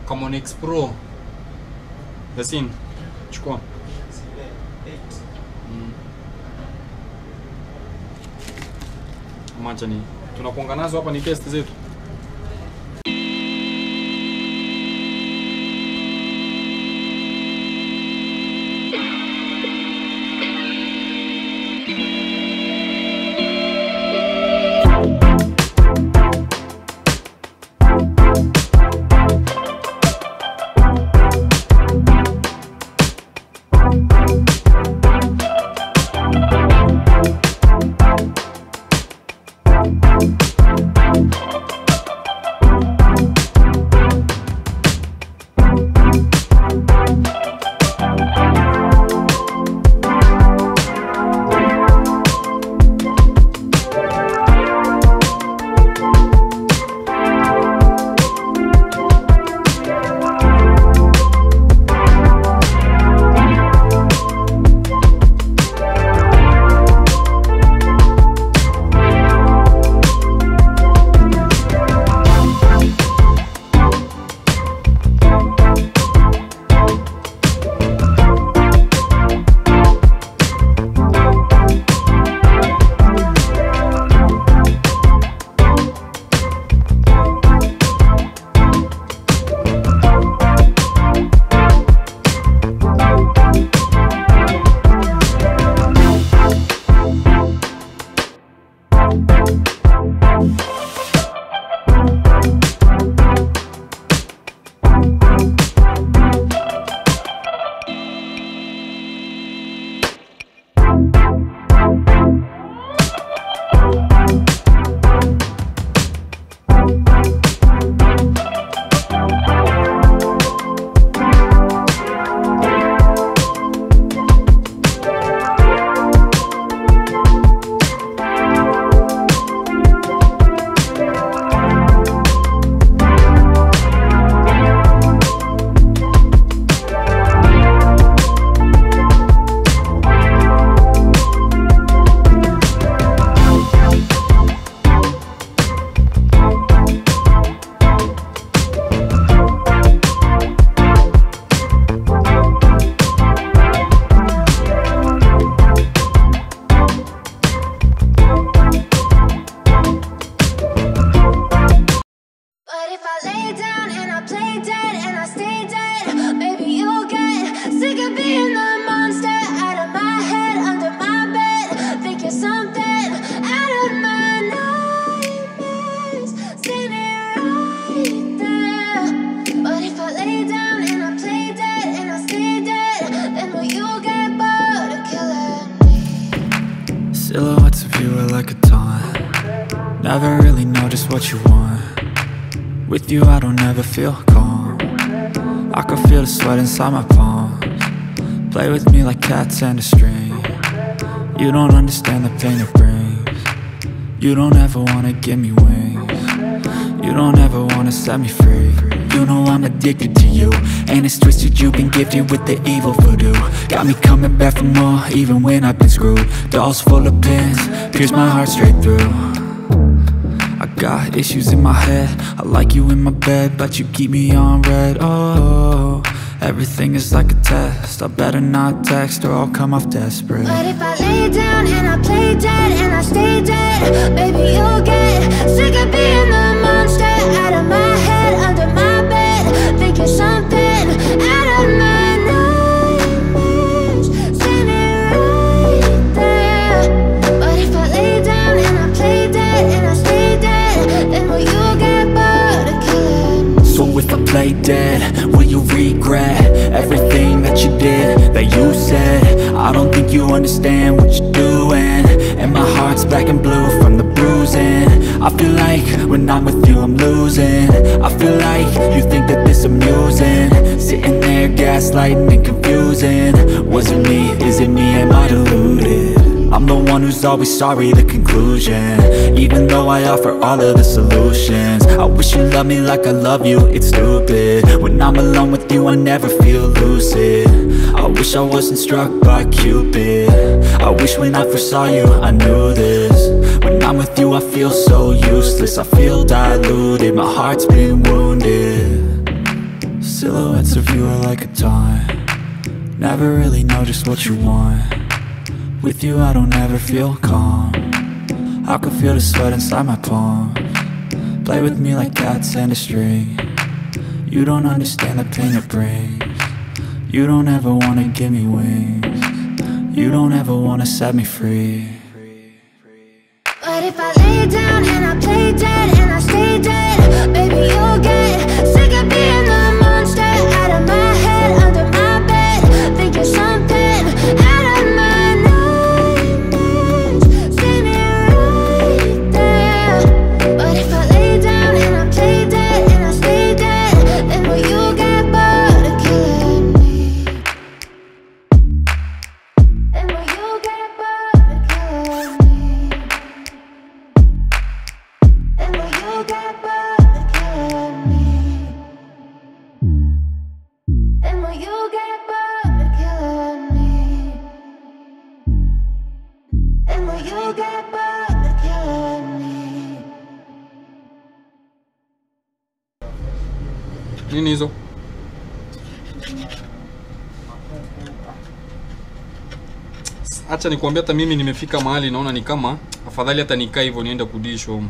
Camon X Pro. Assim, chukua. Macha ni tunakuanga nazo hapa, ni test zetu. like a taunt. Never really know just what you want. With you I don't ever feel calm. I can feel the sweat inside my palms. Play with me like cats and a string. You don't understand the pain it brings. You don't ever wanna give me wings. You don't ever wanna set me free. You know I'm addicted to you, and it's twisted, you've been gifted with the evil voodoo. Got me coming back for more, even when I've been screwed. Dolls full of pins, pierce my heart straight through. I got issues in my head, I like you in my bed, but you keep me on red. Oh, everything is like a test, I better not text or I'll come off desperate. But if I lay down and I play dead and I stay dead, baby you'll get sick of being the monster out of my head, under my bed, thinking something out of my nightmares, standing right there. But if I lay down and I play dead and I stay dead, then will you get bored of killing? So if I play dead, will you regret everything that you did, that you said? I don't think you understand what you're doing, and my heart's black and blue from the bruising. I feel like when I'm with you I'm losing. I feel like you think that this amusing, sitting there gaslighting and confusing. Was it me? Is it me? Am I deluded? I'm the one who's always sorry, the conclusion, even though I offer all of the solutions. I wish you loved me like I love you, it's stupid. When I'm alone with you I never feel lucid. I wish I wasn't struck by Cupid. I wish when I first saw you I knew this. When I'm with you I feel so useless, I feel diluted, my heart's been wounded. Silhouettes of you are like a taunt. Never really know just what you want. With you I don't ever feel calm. I can feel the sweat inside my palms. Play with me like cats and a string. You don't understand the pain it brings. You don't ever wanna give me wings. You don't ever wanna set me free. But if I lay down and I play dead and I stay dead, baby you'll get sick of being the monster out of my head, under my bed, thinking something out of my nightmares, standing right there. But if I lay down and I play dead and I stay dead, then will you get bored of killing me? Then will you get bored of killing me? And will you get bored of killing me? And will you get bored of killing me? And will you get bored of killing me? Nini hizo? Acha nikuambia, hata mimi nimefika mahali naona ni kama afadhali hata nikaa hivyo niende kudisho.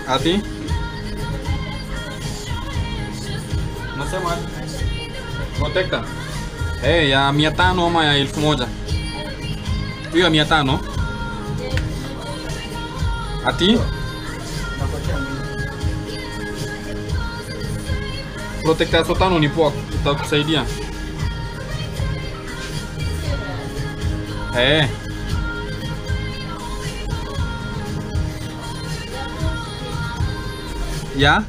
Ati? Nasema protector. Ya 500 ama ya 1000? Hiyo ya 500? Ati? Protector 500 ni poa, tutakusaidia. Ya?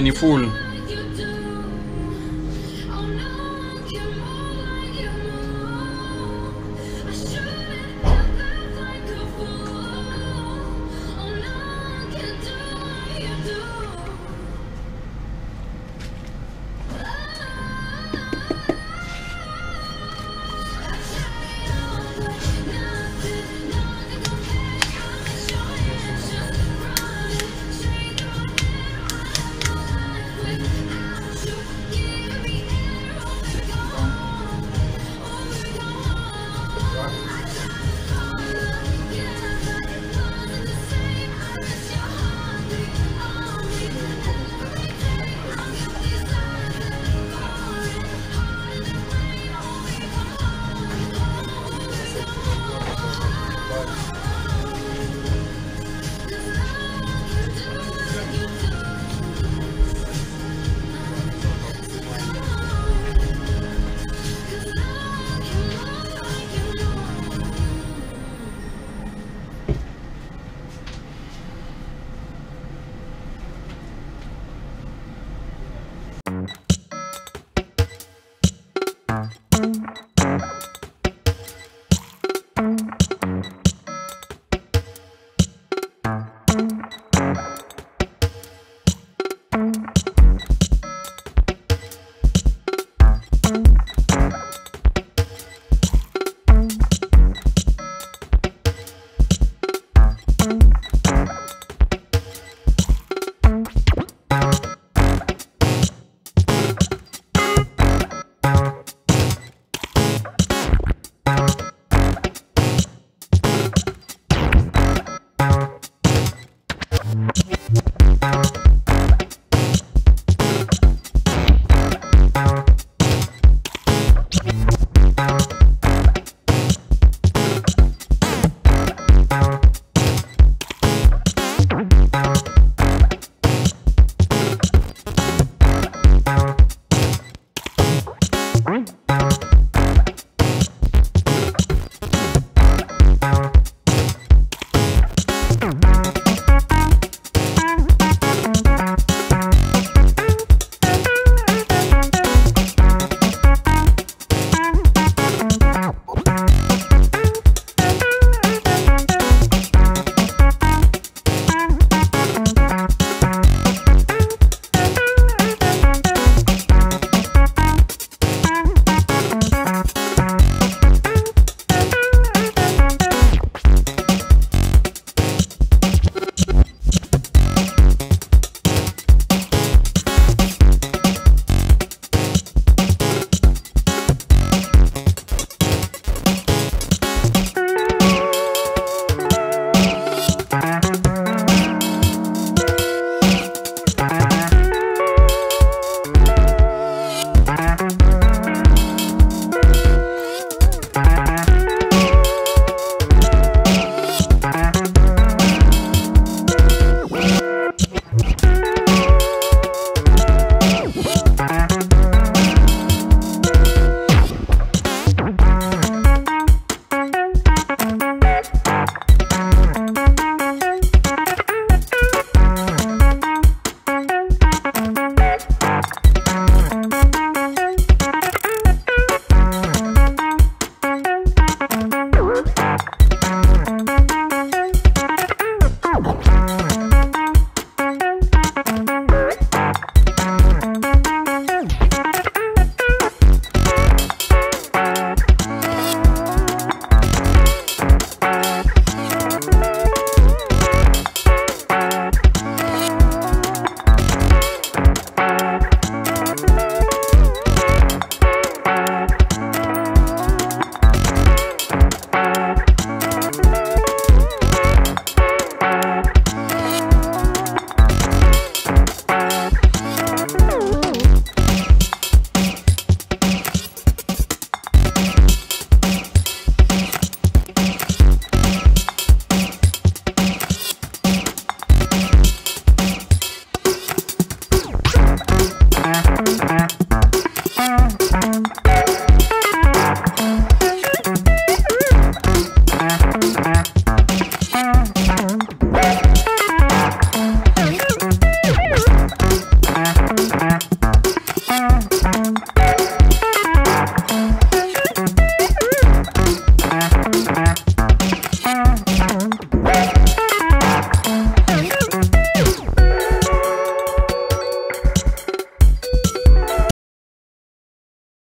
Ni full.